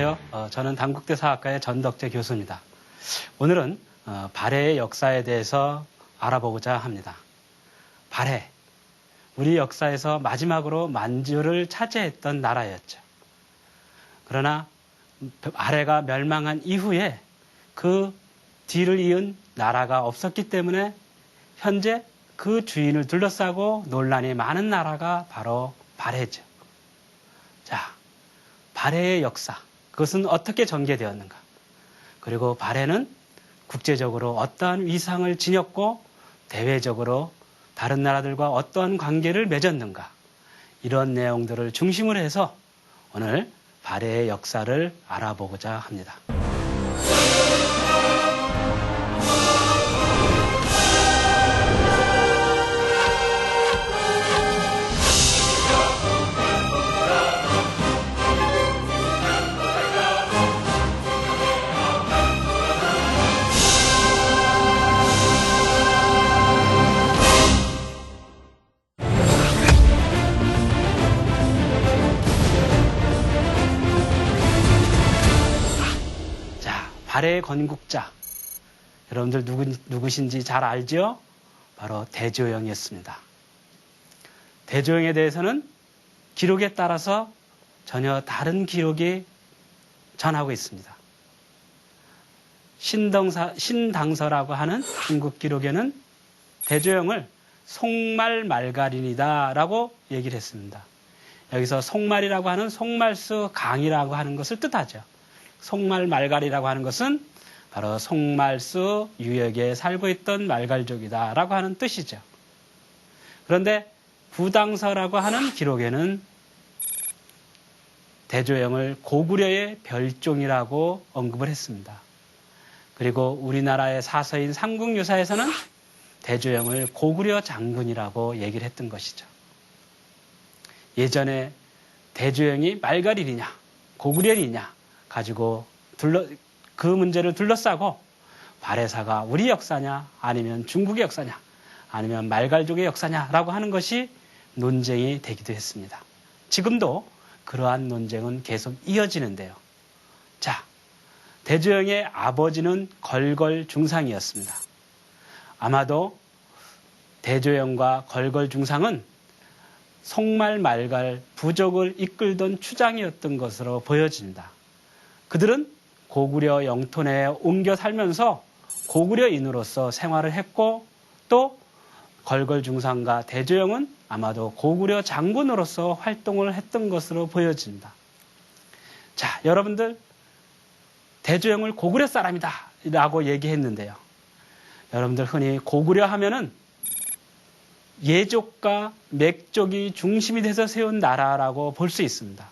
안녕하세요. 저는 단국대 사학과의 전덕재 교수입니다. 오늘은 발해의 역사에 대해서 알아보고자 합니다. 발해, 우리 역사에서 마지막으로 만주를 차지했던 나라였죠. 그러나 발해가 멸망한 이후에 그 뒤를 이은 나라가 없었기 때문에 현재 그 주인을 둘러싸고 논란이 많은 나라가 바로 발해죠. 자, 발해의 역사, 그것은 어떻게 전개되었는가? 그리고 발해는 국제적으로 어떠한 위상을 지녔고 대외적으로 다른 나라들과 어떠한 관계를 맺었는가? 이런 내용들을 중심으로 해서 오늘 발해의 역사를 알아보고자 합니다. 발해의 건국자, 여러분들 누구신지 잘 알죠? 바로 대조영이었습니다. 대조영에 대해서는 기록에 따라서 전혀 다른 기록이 전하고 있습니다. 신당서라고 하는 중국 기록에는 대조영을 송말말가린이다 라고 얘기를 했습니다. 여기서 송말이라고 하는 송말수 강이라고 하는 것을 뜻하죠. 송말말갈이라고 하는 것은 바로 송말수 유역에 살고 있던 말갈족이다 라고 하는 뜻이죠. 그런데 부당서라고 하는 기록에는 대조영을 고구려의 별종이라고 언급을 했습니다. 그리고 우리나라의 사서인 삼국유사에서는 대조영을 고구려 장군이라고 얘기를 했던 것이죠. 예전에 대조영이 말갈이냐 고구려이냐 가지고 그 문제를 둘러싸고 발해사가 우리 역사냐 아니면 중국의 역사냐 아니면 말갈족의 역사냐라고 하는 것이 논쟁이 되기도 했습니다. 지금도 그러한 논쟁은 계속 이어지는데요. 자, 대조영의 아버지는 걸걸중상이었습니다. 아마도 대조영과 걸걸중상은 송말말갈 부족을 이끌던 추장이었던 것으로 보여집니다. 그들은 고구려 영토 내에 옮겨 살면서 고구려인으로서 생활을 했고 또 걸걸중상과 대조영은 아마도 고구려 장군으로서 활동을 했던 것으로 보여집니다. 자, 여러분들 대조영을 고구려 사람이다 라고 얘기했는데요. 여러분들 흔히 고구려 하면은 예족과 맥족이 중심이 돼서 세운 나라라고 볼 수 있습니다.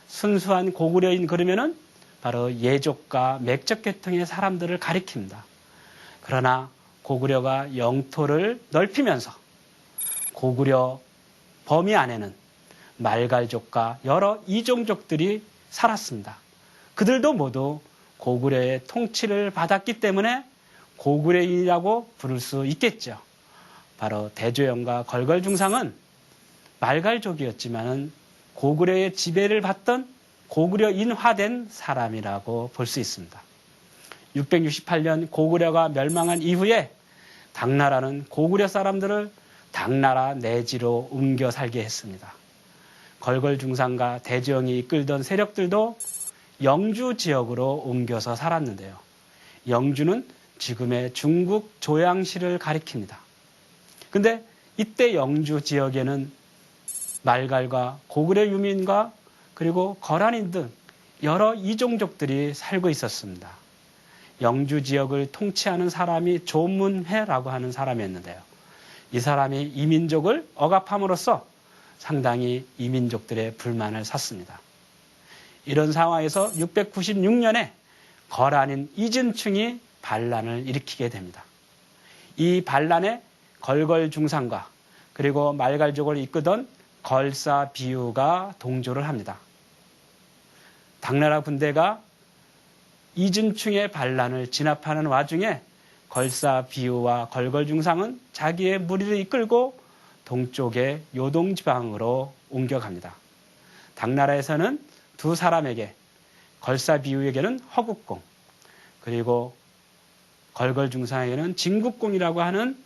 순수한 고구려인 그러면은 바로 예족과 맥족 계통의 사람들을 가리킵니다. 그러나 고구려가 영토를 넓히면서 고구려 범위 안에는 말갈족과 여러 이종족들이 살았습니다. 그들도 모두 고구려의 통치를 받았기 때문에 고구려인이라고 부를 수 있겠죠. 바로 대조영과 걸걸중상은 말갈족이었지만은 고구려의 지배를 받던 고구려인화된 사람이라고 볼 수 있습니다. 668년 고구려가 멸망한 이후에 당나라는 고구려 사람들을 당나라 내지로 옮겨 살게 했습니다. 걸걸중상과 대조영이 이끌던 세력들도 영주 지역으로 옮겨서 살았는데요. 영주는 지금의 중국 조양시를 가리킵니다. 근데 이때 영주 지역에는 말갈과 고구려 유민과 그리고 거란인 등 여러 이종족들이 살고 있었습니다. 영주 지역을 통치하는 사람이 조문회라고 하는 사람이었는데요. 이 사람이 이민족을 억압함으로써 상당히 이민족들의 불만을 샀습니다. 이런 상황에서 696년에 거란인 이진충이 반란을 일으키게 됩니다. 이 반란에 걸걸중상과 그리고 말갈족을 이끄던 걸사비유가 동조를 합니다. 당나라 군대가 이진충의 반란을 진압하는 와중에 걸사비유와 걸걸중상은 자기의 무리를 이끌고 동쪽의 요동지방으로 옮겨갑니다. 당나라에서는 두 사람에게 걸사비유에게는 허국공, 그리고 걸걸중상에게는 진국공이라고 하는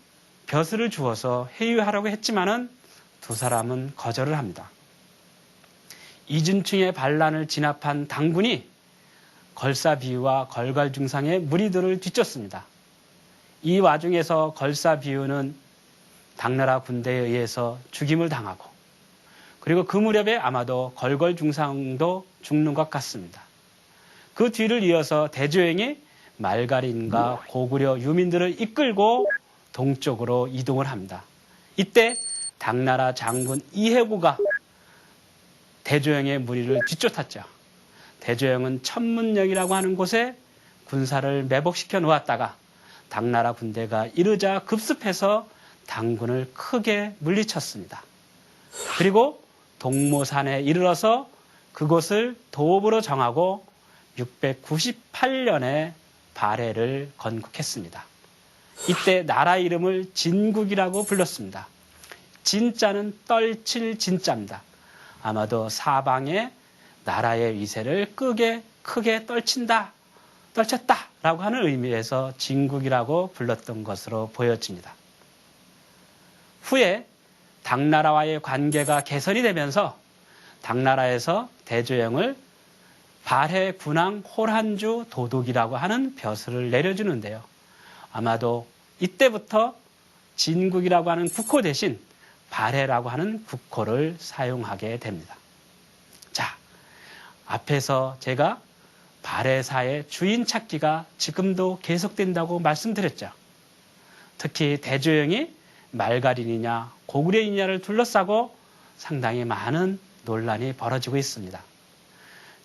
벼슬을 주어서 회유하라고 했지만은 두 사람은 거절을 합니다. 이준충의 반란을 진압한 당군이 걸사비유와 걸걸중상의 무리들을 뒤쫓습니다. 이 와중에서 걸사비유는 당나라 군대에 의해서 죽임을 당하고, 그리고 그 무렵에 아마도 걸걸중상도 죽는 것 같습니다. 그 뒤를 이어서 대조영이 말갈인과 고구려 유민들을 이끌고 동쪽으로 이동을 합니다. 이때 당나라 장군 이해구가 대조영의 무리를 뒤쫓았죠. 대조영은 천문역이라고 하는 곳에 군사를 매복시켜 놓았다가 당나라 군대가 이르자 급습해서 당군을 크게 물리쳤습니다. 그리고 동모산에 이르러서 그곳을 도읍으로 정하고 698년에 발해를 건국했습니다. 이때 나라 이름을 진국이라고 불렀습니다. 진자는 떨칠 진자입니다. 아마도 사방에 나라의 위세를 크게 떨쳤다라고 하는 의미에서 진국이라고 불렀던 것으로 보여집니다. 후에 당나라와의 관계가 개선이 되면서 당나라에서 대조영을 발해 군왕 홀한주 도독이라고 하는 벼슬을 내려주는데요. 아마도 이때부터 진국이라고 하는 국호 대신 발해라고 하는 국호를 사용하게 됩니다. 자, 앞에서 제가 발해사의 주인 찾기가 지금도 계속된다고 말씀드렸죠. 특히 대조영이 말갈인이냐 고구려이냐를 둘러싸고 상당히 많은 논란이 벌어지고 있습니다.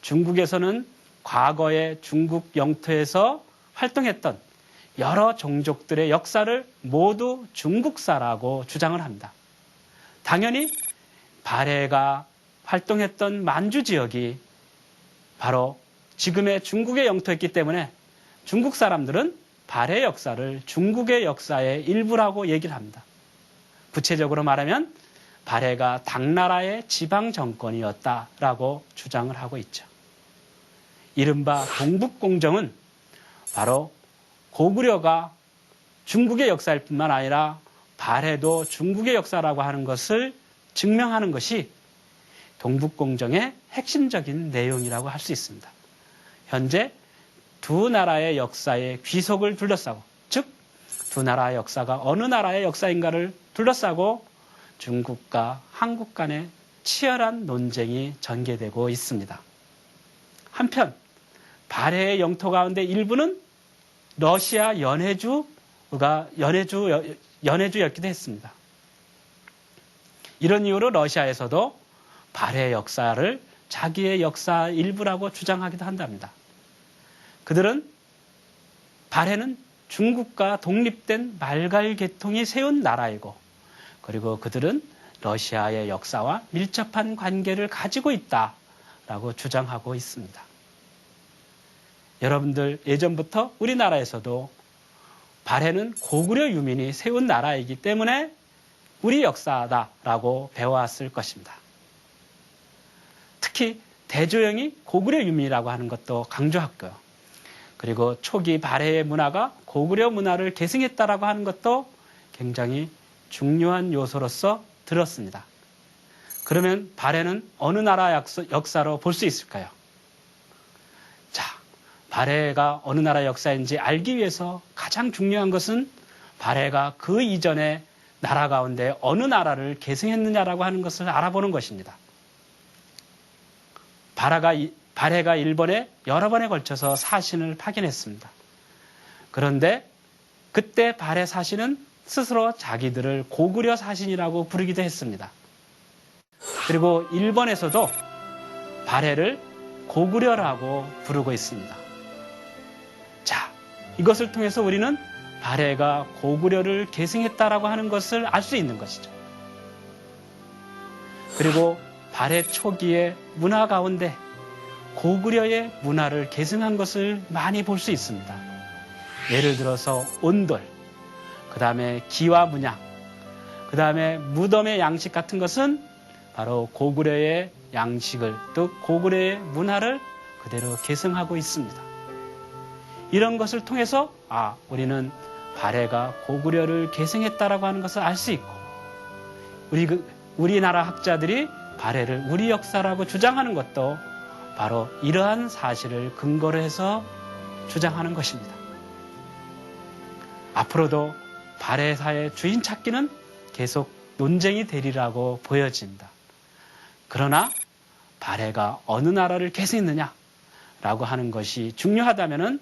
중국에서는 과거의 중국 영토에서 활동했던 여러 종족들의 역사를 모두 중국사라고 주장을 합니다. 당연히 발해가 활동했던 만주 지역이 바로 지금의 중국의 영토였기 때문에 중국 사람들은 발해 역사를 중국의 역사의 일부라고 얘기를 합니다. 구체적으로 말하면 발해가 당나라의 지방 정권이었다라고 주장을 하고 있죠. 이른바 동북공정은 바로 고구려가 중국의 역사일 뿐만 아니라 발해도 중국의 역사라고 하는 것을 증명하는 것이 동북공정의 핵심적인 내용이라고 할 수 있습니다. 현재 두 나라의 역사의 귀속을 둘러싸고, 즉 두 나라의 역사가 어느 나라의 역사인가를 둘러싸고 중국과 한국 간의 치열한 논쟁이 전개되고 있습니다. 한편 발해의 영토 가운데 일부는 러시아 연해주였기도 했습니다. 이런 이유로 러시아에서도 발해 역사를 자기의 역사 일부라고 주장하기도 한답니다. 그들은 발해는 중국과 독립된 말갈 계통이 세운 나라이고, 그리고 그들은 러시아의 역사와 밀접한 관계를 가지고 있다라고 주장하고 있습니다. 여러분들 예전부터 우리나라에서도 발해는 고구려 유민이 세운 나라이기 때문에 우리 역사다라고 배워왔을 것입니다. 특히 대조영이 고구려 유민이라고 하는 것도 강조했고요. 그리고 초기 발해의 문화가 고구려 문화를 계승했다라고 하는 것도 굉장히 중요한 요소로서 들었습니다. 그러면 발해는 어느 나라 역사로 볼 수 있을까요? 자, 발해가 어느 나라 역사인지 알기 위해서 가장 중요한 것은 발해가 그 이전에 나라 가운데 어느 나라를 계승했느냐라고 하는 것을 알아보는 것입니다. 발해가 일본에 여러 번에 걸쳐서 사신을 파견했습니다. 그런데 그때 발해 사신은 스스로 자기들을 고구려 사신이라고 부르기도 했습니다. 그리고 일본에서도 발해를 고구려라고 부르고 있습니다. 자, 이것을 통해서 우리는 발해가 고구려를 계승했다라고 하는 것을 알 수 있는 것이죠. 그리고 발해 초기의 문화 가운데 고구려의 문화를 계승한 것을 많이 볼 수 있습니다. 예를 들어서 온돌, 그 다음에 기와문양, 그 다음에 무덤의 양식 같은 것은 바로 고구려의 양식을, 또 고구려의 문화를 그대로 계승하고 있습니다. 이런 것을 통해서 우리는 발해가 고구려를 계승했다라고 하는 것을 알 수 있고, 우리나라 학자들이 발해를 우리 역사라고 주장하는 것도 바로 이러한 사실을 근거로 해서 주장하는 것입니다. 앞으로도 발해사의 주인 찾기는 계속 논쟁이 되리라고 보여집니다. 그러나 발해가 어느 나라를 계승했느냐라고 하는 것이 중요하다면은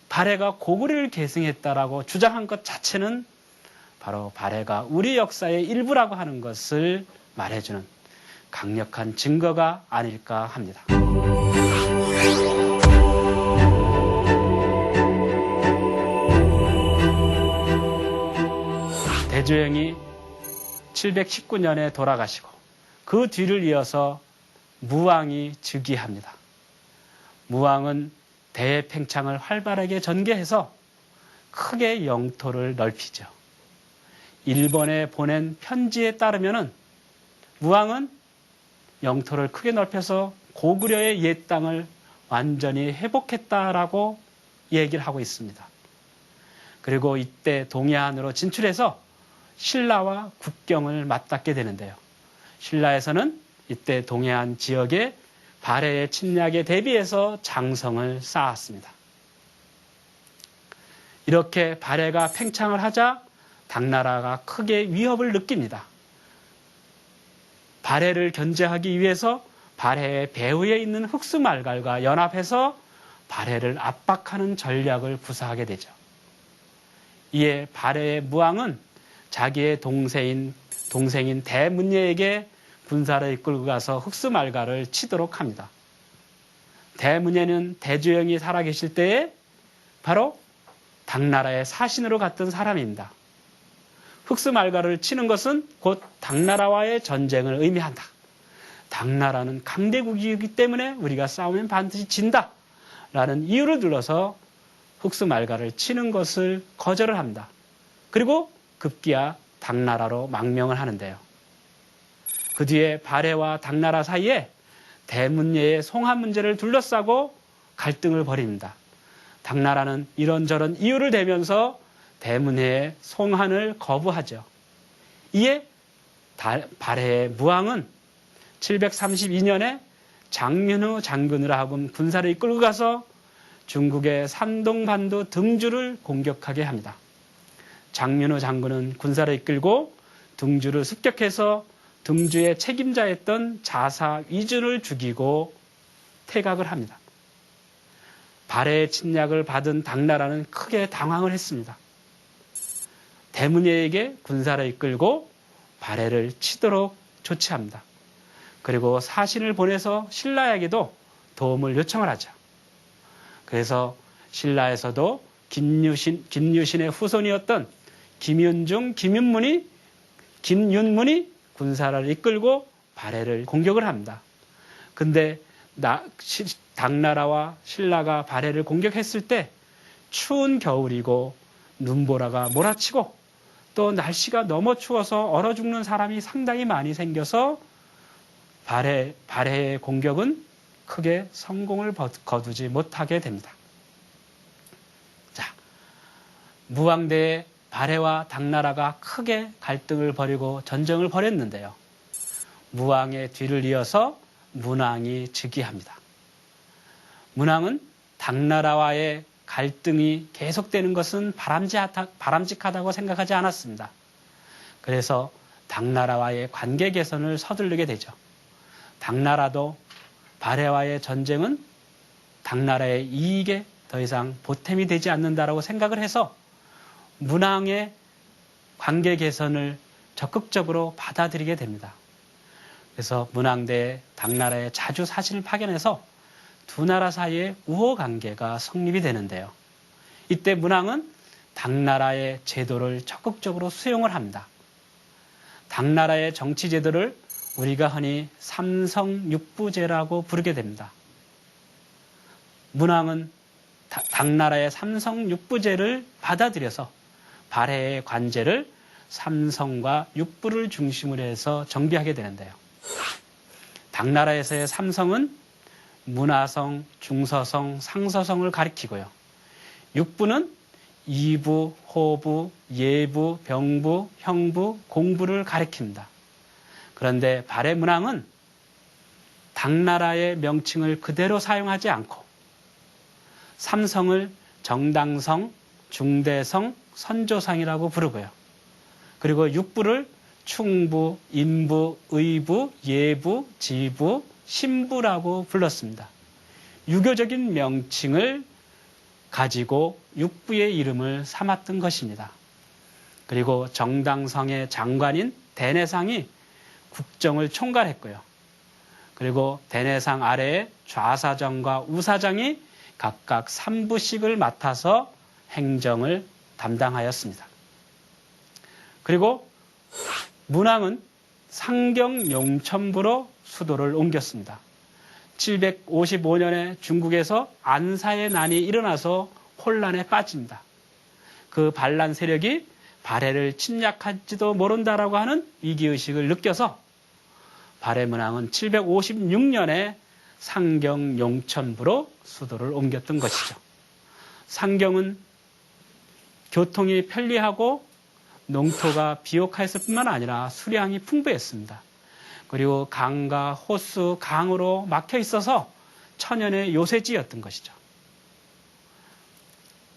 발해가 고구려를 계승했다라고 주장한 것 자체는 바로 발해가 우리 역사의 일부라고 하는 것을 말해주는 강력한 증거가 아닐까 합니다. 대조영이 719년에 돌아가시고 그 뒤를 이어서 무왕이 즉위합니다. 무왕은 대팽창을 활발하게 전개해서 크게 영토를 넓히죠. 일본에 보낸 편지에 따르면은 무왕은 영토를 크게 넓혀서 고구려의 옛 땅을 완전히 회복했다라고 얘기를 하고 있습니다. 그리고 이때 동해안으로 진출해서 신라와 국경을 맞닿게 되는데요. 신라에서는 이때 동해안 지역에 발해의 침략에 대비해서 장성을 쌓았습니다. 이렇게 발해가 팽창을 하자 당나라가 크게 위협을 느낍니다. 발해를 견제하기 위해서 발해의 배후에 있는 흑수말갈과 연합해서 발해를 압박하는 전략을 구사하게 되죠. 이에 발해의 무왕은 자기의 동생인 대문예에게 군사를 이끌고 가서 흑수말갈을 치도록 합니다. 대문예는 대조영이 살아계실 때에 바로 당나라의 사신으로 갔던 사람입니다. 흑수말갈을 치는 것은 곧 당나라와의 전쟁을 의미한다. 당나라는 강대국이기 때문에 우리가 싸우면 반드시 진다. 라는 이유를 들어서 흑수말갈을 치는 것을 거절을 합니다. 그리고 급기야 당나라로 망명을 하는데요. 그 뒤에 발해와 당나라 사이에 대문예의 송환 문제를 둘러싸고 갈등을 벌입니다. 당나라는 이런저런 이유를 대면서 대문예의 송환을 거부하죠. 이에 발해의 무왕은 732년에 장윤후 장군으로 하금 군사를 이끌고 가서 중국의 산동반도 등주를 공격하게 합니다. 장윤후 장군은 군사를 이끌고 등주를 습격해서 등주의 책임자였던 자사 위준을 죽이고 퇴각을 합니다. 발해의 침략을 받은 당나라는 크게 당황을 했습니다. 대문예에게 군사를 이끌고 발해를 치도록 조치합니다. 그리고 사신을 보내서 신라에게도 도움을 요청을 하죠. 그래서 신라에서도 김유신의 후손이었던 김윤문이 군사를 이끌고 발해를 공격을 합니다. 근데 당나라와 신라가 발해를 공격했을 때 추운 겨울이고 눈보라가 몰아치고 또 날씨가 너무 추워서 얼어 죽는 사람이 상당히 많이 생겨서 발해의 공격은 크게 성공을 거두지 못하게 됩니다. 자, 무왕대의 발해와 당나라가 크게 갈등을 벌이고 전쟁을 벌였는데요. 무왕의 뒤를 이어서 문왕이 즉위합니다. 문왕은 당나라와의 갈등이 계속되는 것은 바람직하다고 생각하지 않았습니다. 그래서 당나라와의 관계 개선을 서두르게 되죠. 당나라도 발해와의 전쟁은 당나라의 이익에 더 이상 보탬이 되지 않는다라고 생각을 해서 문왕의 관계 개선을 적극적으로 받아들이게 됩니다. 그래서 문왕대에 당나라에 자주 사신을 파견해서 두 나라 사이에 우호 관계가 성립이 되는데요. 이때 문왕은 당나라의 제도를 적극적으로 수용을 합니다. 당나라의 정치 제도를 우리가 흔히 삼성육부제라고 부르게 됩니다. 문왕은 당나라의 삼성육부제를 받아들여서 발해의 관제를 삼성과 육부를 중심으로 해서 정비하게 되는데요. 당나라에서의 삼성은 문화성, 중서성, 상서성을 가리키고요. 육부는 이부, 호부, 예부, 병부, 형부, 공부를 가리킵니다. 그런데 발해 문항은 당나라의 명칭을 그대로 사용하지 않고 삼성을 정당성, 중대성, 선조상이라고 부르고요. 그리고 육부를 충부, 인부, 의부, 예부, 지부, 신부라고 불렀습니다. 유교적인 명칭을 가지고 육부의 이름을 삼았던 것입니다. 그리고 정당성의 장관인 대내상이 국정을 총괄했고요. 그리고 대내상 아래에 좌사정과 우사정이 각각 3부씩을 맡아서 행정을 담당하였습니다. 그리고 문항은 상경 용천부로 수도를 옮겼습니다. 755년에 중국에서 안사의 난이 일어나서 혼란에 빠집니다. 그 반란 세력이 발해를 침략할지도 모른다라고 하는 위기의식을 느껴서 발해 문항은 756년에 상경 용천부로 수도를 옮겼던 것이죠. 상경은 교통이 편리하고 농토가 비옥했을 뿐만 아니라 수량이 풍부했습니다. 그리고 강과 호수, 강으로 막혀 있어서 천연의 요새지였던 것이죠.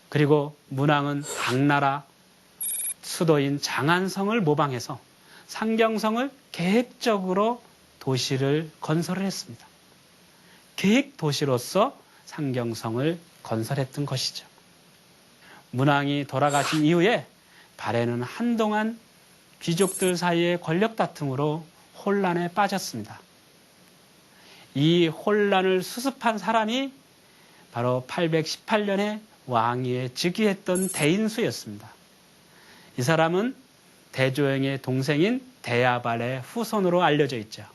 그리고 문항은 당나라 수도인 장안성을 모방해서 상경성을 계획적으로 도시를 건설을 했습니다. 계획도시로서 상경성을 건설했던 것이죠. 문항이 돌아가신 이후에 발해는 한동안 귀족들 사이의 권력 다툼으로 혼란에 빠졌습니다. 이 혼란을 수습한 사람이 바로 818년에 왕위에 즉위했던 대인수였습니다. 이 사람은 대조영의 동생인 대야발의 후손으로 알려져 있죠.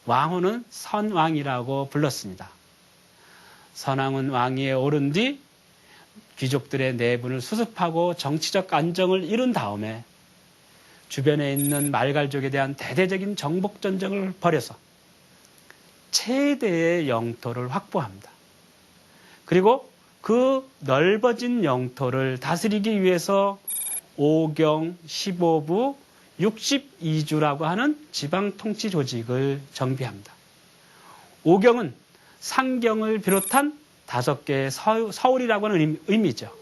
왕후는 선왕이라고 불렀습니다. 선왕은 왕위에 오른 뒤 귀족들의 내분을 수습하고 정치적 안정을 이룬 다음에 주변에 있는 말갈족에 대한 대대적인 정복 전쟁을 벌여서 최대의 영토를 확보합니다. 그리고 그 넓어진 영토를 다스리기 위해서 5경 15부 62주라고 하는 지방통치 조직을 정비합니다. 5경은 상경을 비롯한 5개의 서울이라고 하는 의미죠.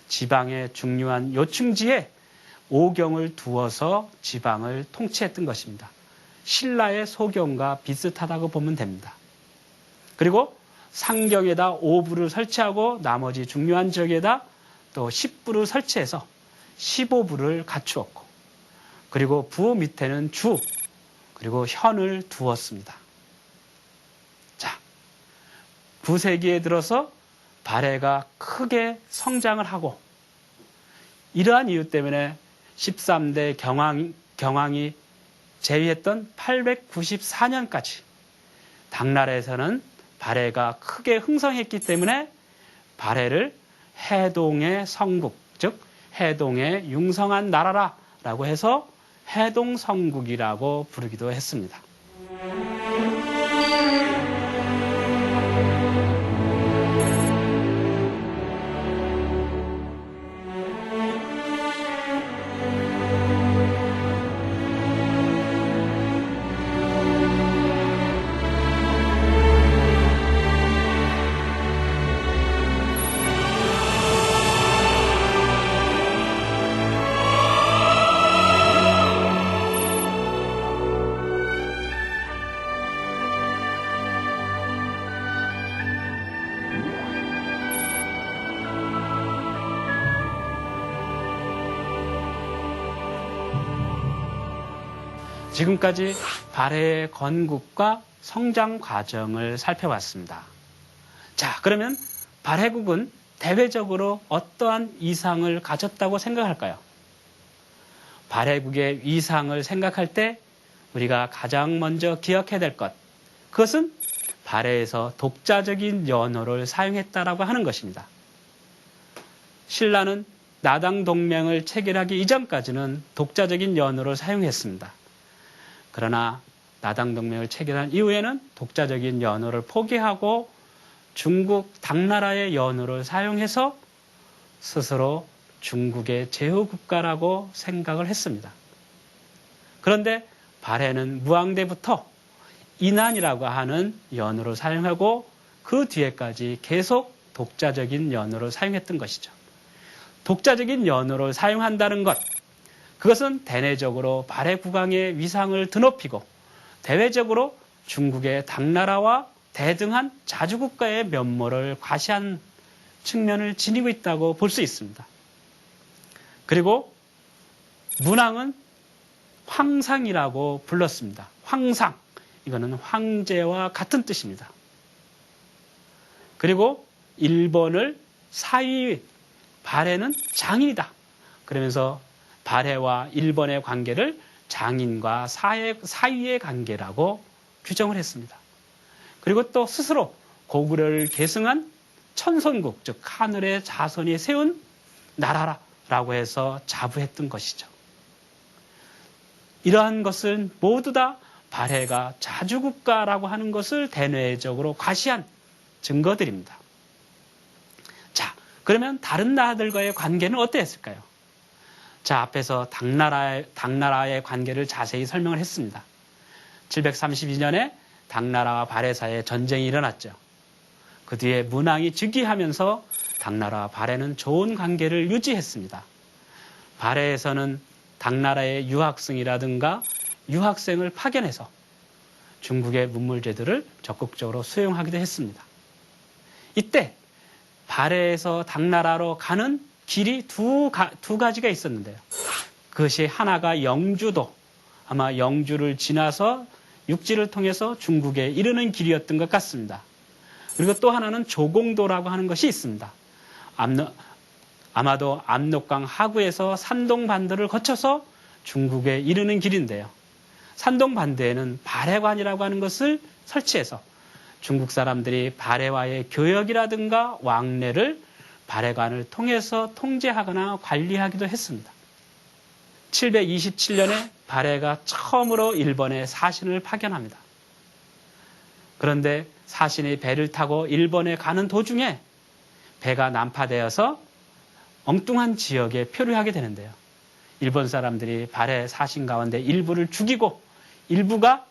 지방의 중요한 요충지에 5경을 두어서 지방을 통치했던 것입니다. 신라의 소경과 비슷하다고 보면 됩니다. 그리고 상경에다 5부를 설치하고 나머지 중요한 지역에다 또 10부를 설치해서 15부를 갖추었고, 그리고 부 밑에는 주, 그리고 현을 두었습니다. 자, 9세기에 들어서 발해가 크게 성장을 하고, 이러한 이유 때문에 13대 경왕이 제위했던 894년까지 당나라에서는 발해가 크게 흥성했기 때문에 발해를 해동의 성국, 즉 해동의 융성한 나라라고 해서 해동성국이라고 부르기도 했습니다. 지금까지 발해의 건국과 성장 과정을 살펴봤습니다. 자, 그러면 발해국은 대외적으로 어떠한 위상을 가졌다고 생각할까요? 발해국의 위상을 생각할 때 우리가 가장 먼저 기억해야 될 것, 그것은 발해에서 독자적인 연호를 사용했다라고 하는 것입니다. 신라는 나당 동맹을 체결하기 이전까지는 독자적인 연호를 사용했습니다. 그러나 나당 동맹을 체결한 이후에는 독자적인 연호를 포기하고 중국 당나라의 연호를 사용해서 스스로 중국의 제후국가라고 생각을 했습니다. 그런데 발해는 무항대부터 인안이라고 하는 연호를 사용하고 그 뒤에까지 계속 독자적인 연호를 사용했던 것이죠. 독자적인 연호를 사용한다는 것, 그것은 대내적으로 발해 국왕의 위상을 드높이고 대외적으로 중국의 당나라와 대등한 자주국가의 면모를 과시한 측면을 지니고 있다고 볼 수 있습니다. 그리고 문왕은 황상이라고 불렀습니다. 황상, 이거는 황제와 같은 뜻입니다. 그리고 일본을 사위, 발해는 장인이다. 그러면서 발해와 일본의 관계를 장인과 사위의 관계라고 규정을 했습니다. 그리고 또 스스로 고구려를 계승한 천손국, 즉 하늘의 자손이 세운 나라라고 해서 자부했던 것이죠. 이러한 것은 모두 다 발해가 자주국가라고 하는 것을 대내적으로 과시한 증거들입니다. 자, 그러면 다른 나라들과의 관계는 어땠을까요? 자, 앞에서 당나라의 관계를 자세히 설명을 했습니다. 732년에 당나라와 발해 사이에 전쟁이 일어났죠. 그 뒤에 문왕이 즉위하면서 당나라와 발해는 좋은 관계를 유지했습니다. 발해에서는 당나라의 유학생이라든가 유학생을 파견해서 중국의 문물제도를 적극적으로 수용하기도 했습니다. 이때 발해에서 당나라로 가는 길이 두 가지가 있었는데요. 그것이 하나가 영주도, 아마 영주를 지나서 육지를 통해서 중국에 이르는 길이었던 것 같습니다. 그리고 또 하나는 조공도라고 하는 것이 있습니다. 아마도 압록강 하구에서 산동반도를 거쳐서 중국에 이르는 길인데요. 산동반도에는 발해관이라고 하는 것을 설치해서 중국 사람들이 발해와의 교역이라든가 왕래를 발해관을 통해서 통제하거나 관리하기도 했습니다. 727년에 발해가 처음으로 일본에 사신을 파견합니다. 그런데 사신이 배를 타고 일본에 가는 도중에 배가 난파되어서 엉뚱한 지역에 표류하게 되는데요. 일본 사람들이 발해 사신 가운데 일부를 죽이고 일부가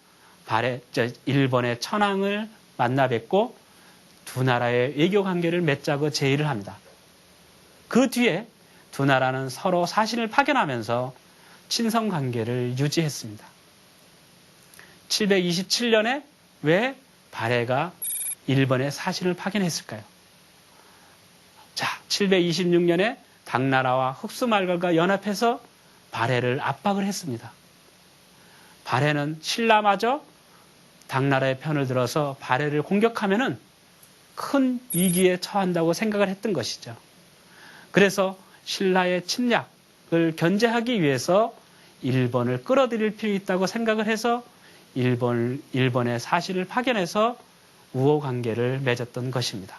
일본의 천황을 만나 뵙고 두 나라의 외교 관계를 맺자고 제의를 합니다. 그 뒤에 두 나라는 서로 사신을 파견하면서 친선 관계를 유지했습니다. 727년에 왜 발해가 일본에 사신을 파견했을까요? 자, 726년에 당나라와 흑수말과 연합해서 발해를 압박을 했습니다. 발해는 신라마저 당나라의 편을 들어서 발해를 공격하면은 큰 위기에 처한다고 생각을 했던 것이죠. 그래서 신라의 침략을 견제하기 위해서 일본을 끌어들일 필요 있다고 생각을 해서 일본의 사신을 파견해서 우호 관계를 맺었던 것입니다.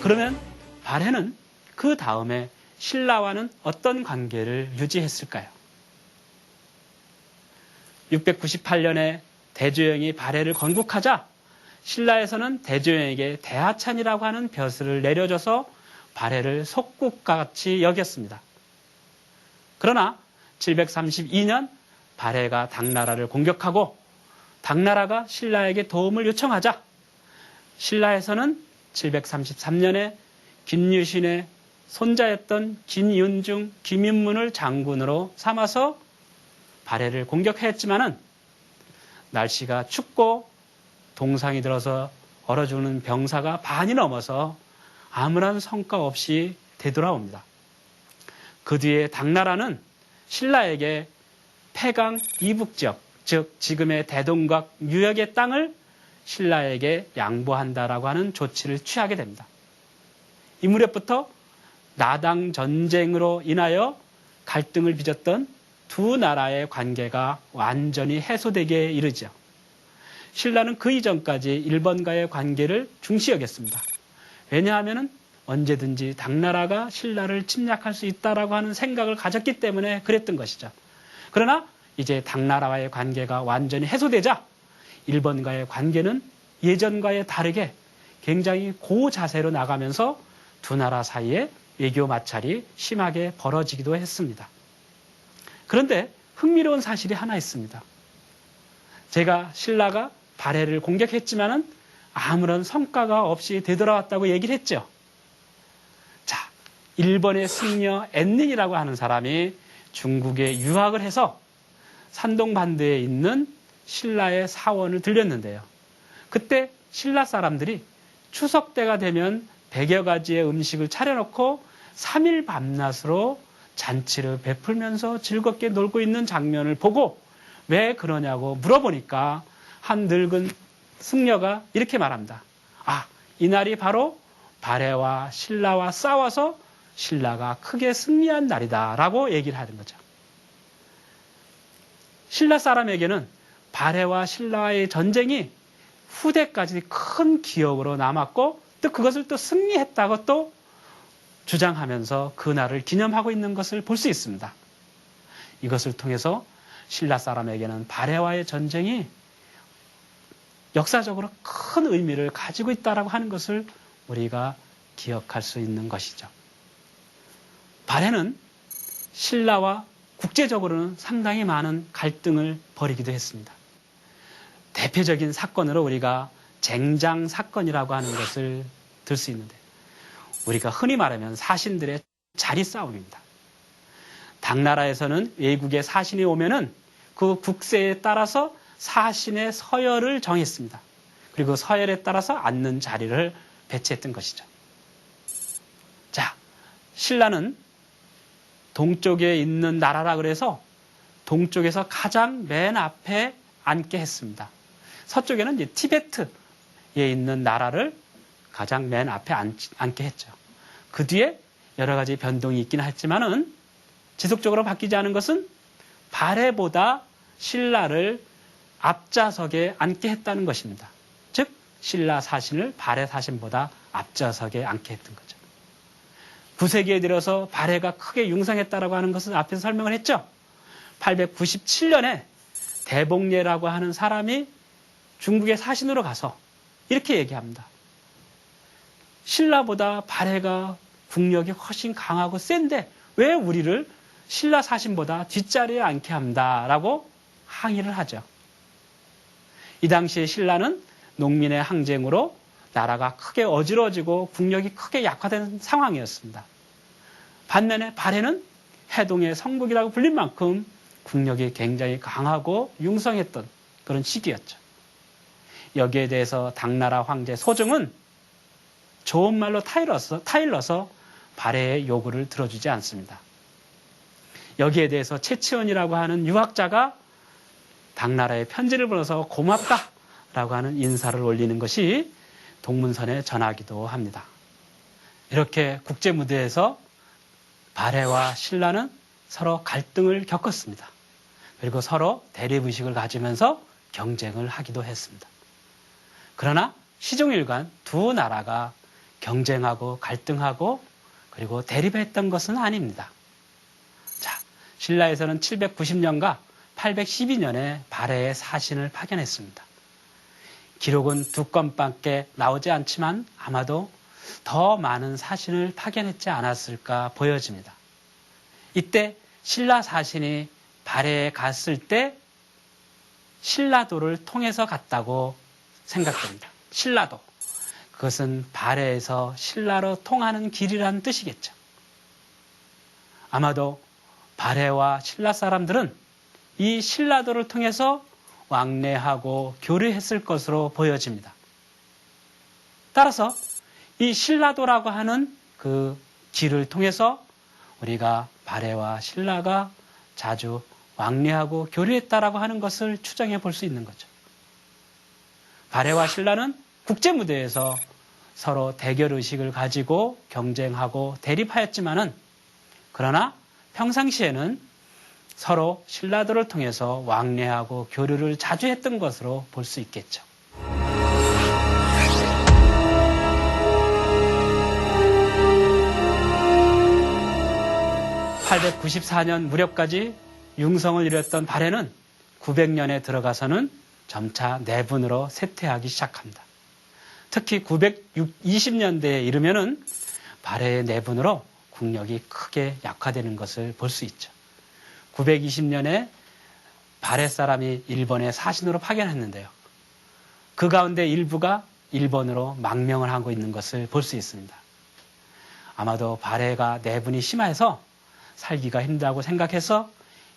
그러면 발해는 그 다음에 신라와는 어떤 관계를 유지했을까요? 698년에 대조영이 발해를 건국하자 신라에서는 대조영에게 대하찬이라고 하는 벼슬을 내려줘서 발해를 속국같이 여겼습니다. 그러나 732년 발해가 당나라를 공격하고 당나라가 신라에게 도움을 요청하자 신라에서는 733년에 김유신의 손자였던 김윤중, 김윤문을 장군으로 삼아서 발해를 공격했지만은 날씨가 춥고 동상이 들어서 얼어 죽는 병사가 반이 넘어서 아무런 성과 없이 되돌아옵니다. 그 뒤에 당나라는 신라에게 폐강 이북 지역, 즉 지금의 대동강 유역의 땅을 신라에게 양보한다라고 하는 조치를 취하게 됩니다. 이 무렵부터 나당 전쟁으로 인하여 갈등을 빚었던 두 나라의 관계가 완전히 해소되게 이르죠. 신라는 그 이전까지 일본과의 관계를 중시 여겼습니다. 왜냐하면 언제든지 당나라가 신라를 침략할 수 있다라고 하는 생각을 가졌기 때문에 그랬던 것이죠. 그러나 이제 당나라와의 관계가 완전히 해소되자 일본과의 관계는 예전과의 다르게 굉장히 고자세로 나가면서 두 나라 사이에 외교 마찰이 심하게 벌어지기도 했습니다. 그런데 흥미로운 사실이 하나 있습니다. 제가 신라가 발해를 공격했지만은 아무런 성과가 없이 되돌아왔다고 얘기를 했죠. 자, 일본의 승려 앤닌이라고 하는 사람이 중국에 유학을 해서 산동반도에 있는 신라의 사원을 들렸는데요. 그때 신라 사람들이 추석 때가 되면 100여 가지의 음식을 차려놓고 3일 밤낮으로 잔치를 베풀면서 즐겁게 놀고 있는 장면을 보고 왜 그러냐고 물어보니까 한 늙은 승려가 이렇게 말합니다. 아, 이날이 바로 발해와 신라와 싸워서 신라가 크게 승리한 날이다 라고 얘기를 하는 거죠. 신라 사람에게는 발해와 신라와의 전쟁이 후대까지 큰 기억으로 남았고 또 그것을 또 승리했다고 또 주장하면서 그 날을 기념하고 있는 것을 볼 수 있습니다. 이것을 통해서 신라 사람에게는 발해와의 전쟁이 역사적으로 큰 의미를 가지고 있다고 하는 것을 우리가 기억할 수 있는 것이죠. 발해는 신라와 국제적으로는 상당히 많은 갈등을 벌이기도 했습니다. 대표적인 사건으로 우리가 쟁장 사건이라고 하는 것을 들 수 있는데 우리가 흔히 말하면 사신들의 자리 싸움입니다. 당나라에서는 외국의 사신이 오면은 그 국세에 따라서 사신의 서열을 정했습니다. 그리고 서열에 따라서 앉는 자리를 배치했던 것이죠. 자, 신라는 동쪽에 있는 나라라 그래서 동쪽에서 가장 맨 앞에 앉게 했습니다. 서쪽에는 이제 티베트에 있는 나라를 가장 맨 앞에 앉게 했죠. 그 뒤에 여러 가지 변동이 있긴 했지만은 지속적으로 바뀌지 않은 것은 발해보다 신라를 앞좌석에 앉게 했다는 것입니다. 즉 신라 사신을 발해 사신보다 앞좌석에 앉게 했던 거죠. 9세기에 들어서 발해가 크게 융성했다라고 하는 것은 앞에서 설명을 했죠. 897년에 대복례라고 하는 사람이 중국의 사신으로 가서 이렇게 얘기합니다. 신라보다 발해가 국력이 훨씬 강하고 센데 왜 우리를 신라 사신보다 뒷자리에 앉게 한다라고 항의를 하죠. 이 당시에 신라는 농민의 항쟁으로 나라가 크게 어지러지고 국력이 크게 약화된 상황이었습니다. 반면에 발해는 해동의 성국이라고 불린 만큼 국력이 굉장히 강하고 융성했던 그런 시기였죠. 여기에 대해서 당나라 황제 소종은 좋은 말로 타일러서 발해의 요구를 들어주지 않습니다. 여기에 대해서 채치원이라고 하는 유학자가 당나라에 편지를 보내서 고맙다라고 하는 인사를 올리는 것이 동문선에 전하기도 합니다. 이렇게 국제 무대에서 발해와 신라는 서로 갈등을 겪었습니다. 그리고 서로 대립의식을 가지면서 경쟁을 하기도 했습니다. 그러나 시종일관 두 나라가 경쟁하고 갈등하고 그리고 대립했던 것은 아닙니다. 자, 신라에서는 790년과 812년에 발해의 사신을 파견했습니다. 기록은 2건밖에 나오지 않지만 아마도 더 많은 사신을 파견했지 않았을까 보여집니다. 이때 신라 사신이 발해에 갔을 때 신라도를 통해서 갔다고 생각됩니다. 신라도. 그것은 발해에서 신라로 통하는 길이라는 뜻이겠죠. 아마도 발해와 신라 사람들은 이 신라도를 통해서 왕래하고 교류했을 것으로 보여집니다. 따라서 이 신라도라고 하는 그 길을 통해서 우리가 발해와 신라가 자주 왕래하고 교류했다라고 하는 것을 추정해 볼 수 있는 거죠. 발해와 신라는 국제무대에서 서로 대결의식을 가지고 경쟁하고 대립하였지만은 그러나 평상시에는 서로 신라도를 통해서 왕래하고 교류를 자주 했던 것으로 볼 수 있겠죠. (894년) 무렵까지 융성을 이뤘던 발해는 900년에 들어가서는 점차 내분으로 쇠퇴하기 시작합니다. 특히 920년대에 이르면은 발해의 내분으로 국력이 크게 약화되는 것을 볼 수 있죠. 920년에 발해 사람이 일본에 사신으로 파견했는데요. 그 가운데 일부가 일본으로 망명을 하고 있는 것을 볼 수 있습니다. 아마도 발해가 내분이 심해서 살기가 힘들다고 생각해서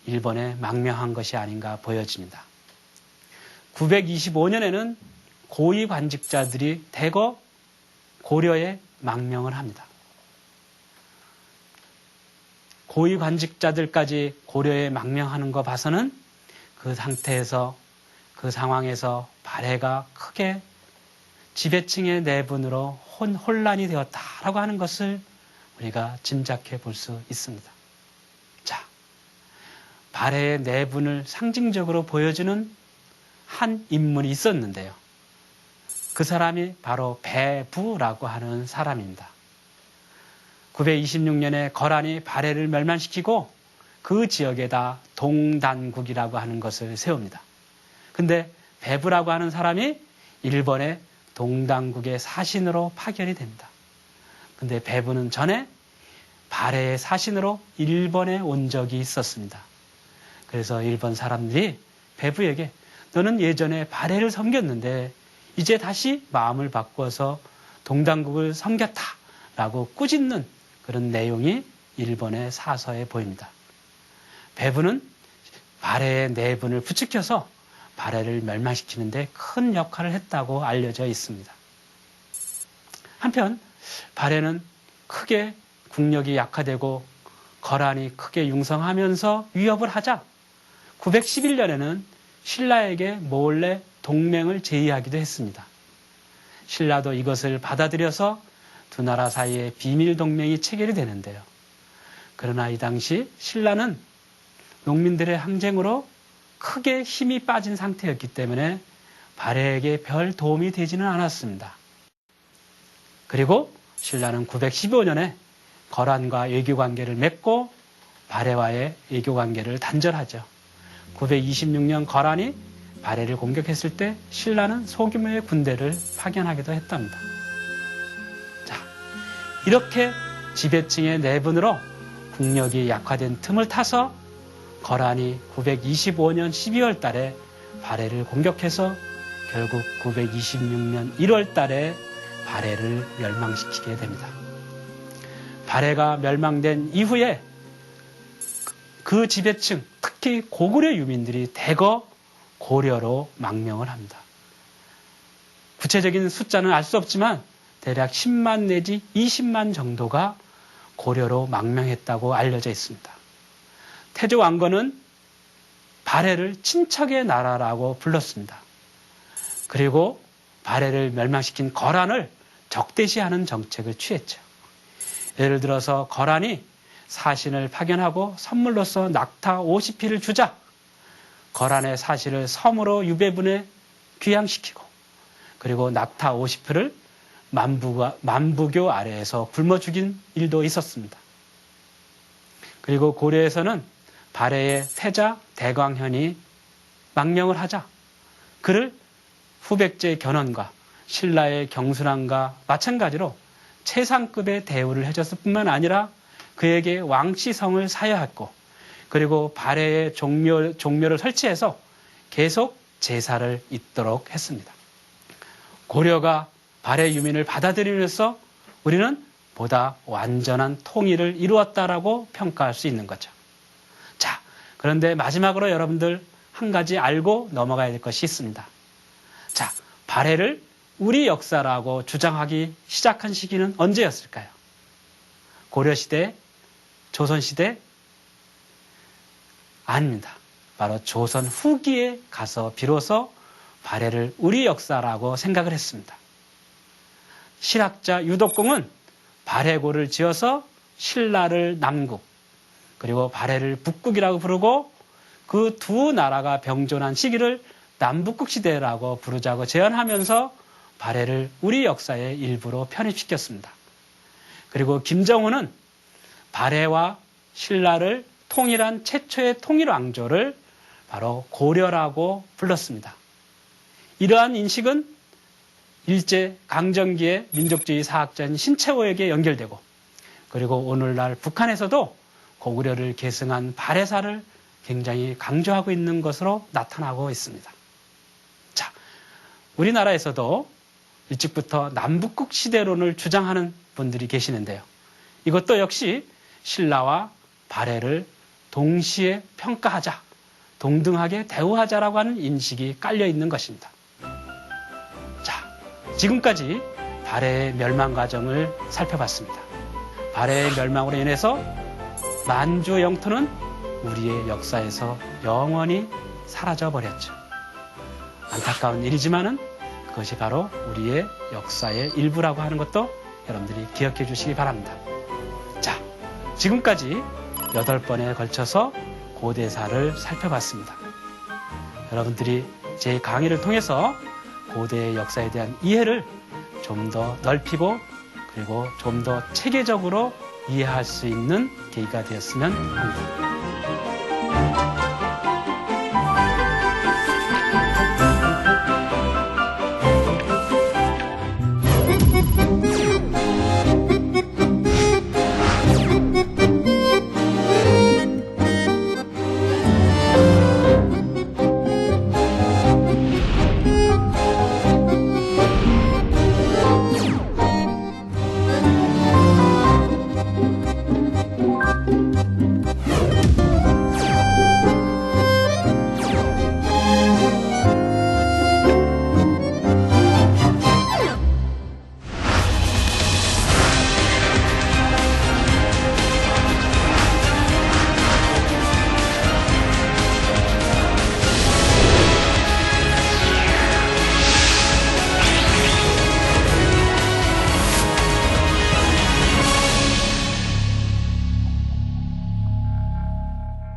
일본에 망명한 것이 아닌가 보여집니다. 925년에는 고위 관직자들이 대거 고려에 망명을 합니다. 고위 관직자들까지 고려에 망명하는 거 봐서는 그 상태에서 그 상황에서 발해가 크게 지배층의 내분으로 혼란이 되었다라고 하는 것을 우리가 짐작해 볼 수 있습니다. 자, 발해의 내분을 상징적으로 보여주는 한 인물이 있었는데요. 그 사람이 바로 배부라고 하는 사람입니다. 926년에 거란이 발해를 멸망시키고 그 지역에다 동단국이라고 하는 것을 세웁니다. 근데 배부라고 하는 사람이 일본의 동단국의 사신으로 파견이 됩니다. 근데 배부는 전에 발해의 사신으로 일본에 온 적이 있었습니다. 그래서 일본 사람들이 배부에게 너는 예전에 발해를 섬겼는데 이제 다시 마음을 바꾸어서 동단국을 섬겼다라고 꾸짖는 그런 내용이 일본의 사서에 보입니다. 배부는 발해의 내분을 부추겨서 발해를 멸망시키는 데 큰 역할을 했다고 알려져 있습니다. 한편 발해는 크게 국력이 약화되고 거란이 크게 융성하면서 위협을 하자 911년에는 신라에게 몰래 동맹을 제의하기도 했습니다. 신라도 이것을 받아들여서 두 나라 사이에 비밀 동맹이 체결이 되는데요. 그러나 이 당시 신라는 농민들의 항쟁으로 크게 힘이 빠진 상태였기 때문에 발해에게 별 도움이 되지는 않았습니다. 그리고 신라는 915년에 거란과 외교관계를 맺고 발해와의 외교관계를 단절하죠. 926년 거란이 발해를 공격했을 때 신라는 소규모의 군대를 파견하기도 했답니다. 자, 이렇게 지배층의 내분으로 국력이 약화된 틈을 타서 거란이 925년 12월 달에 발해를 공격해서 결국 926년 1월 달에 발해를 멸망시키게 됩니다. 발해가 멸망된 이후에 그 지배층, 특히 고구려 유민들이 대거 고려로 망명을 합니다. 구체적인 숫자는 알 수 없지만 대략 10만 내지 20만 정도가 고려로 망명했다고 알려져 있습니다. 태조 왕건은 발해를 친척의 나라라고 불렀습니다. 그리고 발해를 멸망시킨 거란을 적대시하는 정책을 취했죠. 예를 들어서 거란이 사신을 파견하고 선물로서 낙타 50피를 주자 거란의 사신을 섬으로 유배분에 귀양시키고 그리고 낙타 50피를 만부교 아래에서 굶어 죽인 일도 있었습니다. 그리고 고려에서는 발해의 태자 대광현이 망명을 하자 그를 후백제 견훤과 신라의 경순왕과 마찬가지로 최상급의 대우를 해줬을 뿐만 아니라 그에게 왕씨성을 사여했고 그리고 발해의 종묘를 설치해서 계속 제사를 잇도록 했습니다. 고려가 발해 유민을 받아들이면서 우리는 보다 완전한 통일을 이루었다라고 평가할 수 있는 거죠. 자, 그런데 마지막으로 여러분들 한 가지 알고 넘어가야 될 것이 있습니다. 자, 발해를 우리 역사라고 주장하기 시작한 시기는 언제였을까요? 고려시대, 조선시대? 아닙니다. 바로 조선 후기에 가서 비로소 발해를 우리 역사라고 생각을 했습니다. 실학자 유독공은 발해고를 지어서 신라를 남국, 그리고 발해를 북국이라고 부르고 그 두 나라가 병존한 시기를 남북국 시대라고 부르자고 제안하면서 발해를 우리 역사의 일부로 편입시켰습니다. 그리고 김정은은 발해와 신라를 통일한 최초의 통일왕조를 바로 고려라고 불렀습니다. 이러한 인식은 일제 강점기의 민족주의 사학자인 신채호에게 연결되고, 그리고 오늘날 북한에서도 고구려를 계승한 발해사를 굉장히 강조하고 있는 것으로 나타나고 있습니다. 자, 우리나라에서도 일찍부터 남북국 시대론을 주장하는 분들이 계시는데요. 이것도 역시 신라와 발해를 동시에 평가하자, 동등하게 대우하자라고 하는 인식이 깔려 있는 것입니다. 자, 지금까지 발해의 멸망 과정을 살펴봤습니다. 발해의 멸망으로 인해서 만주 영토는 우리의 역사에서 영원히 사라져버렸죠. 안타까운 일이지만은 그것이 바로 우리의 역사의 일부라고 하는 것도 여러분들이 기억해 주시기 바랍니다. 자, 지금까지 8번에 걸쳐서 고대사를 살펴봤습니다. 여러분들이 제 강의를 통해서 고대의 역사에 대한 이해를 좀 더 넓히고, 그리고 좀 더 체계적으로 이해할 수 있는 계기가 되었으면 합니다.